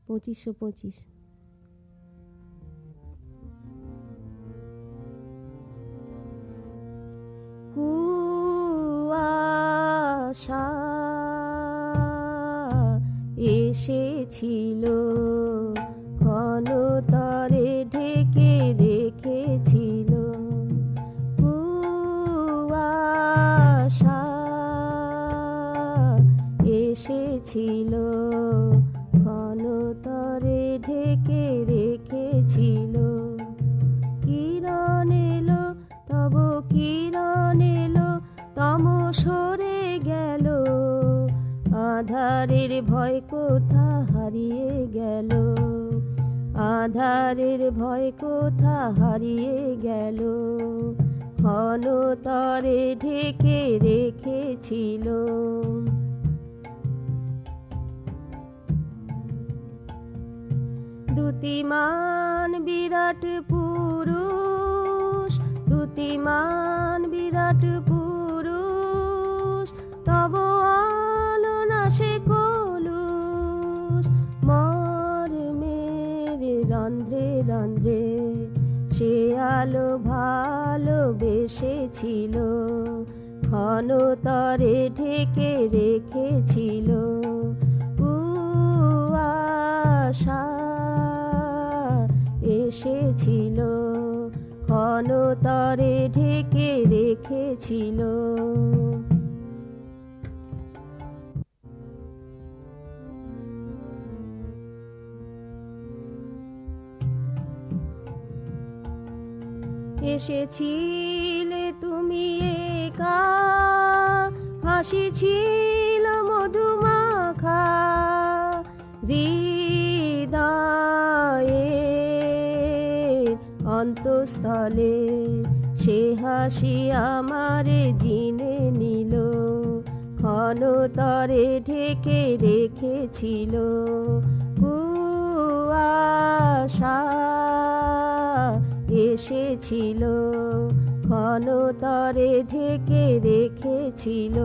2525। কুয়াশা এসেছিল, ঘনতরে ঢেকে রেখেছিল। কুয়াশা এসেছিল, ঘনতরে ঢেকে রেখেছিল। কিরণ এলো, তব কিরণ এলো, তম সরে গেল। আধারের ভয় কোথা হারিয়ে গেল, আধারের ভয় কোথা হারিয়ে গেল। ঘনতরে ঢেকে রেখেছিল। দ্যুতিমান বিরাট পুরুষ, দ্যুতিমান বিরাট পুরুষ, তব আলো নাশে কলুষ। মর্মের রন্ধ্রে রন্ধ্রে সে আলো ভালোবেসেছিল, ঘনতরে ঢেকে রেখেছিল। কুয়াশা এসেছিল, ঘনতরে ঢেকে রেখেছিল। এসেছিলে তুমি একা, হাসি ছিল মধুমাখা। হৃদয়ের অন্তঃস্থলে সে হাসি আমারে জিনে নিল, ঘনতরে ঢেকে রেখেছিল। কুয়াশা এসেছিল, ঘনতরে ঢেকে রেখেছিল।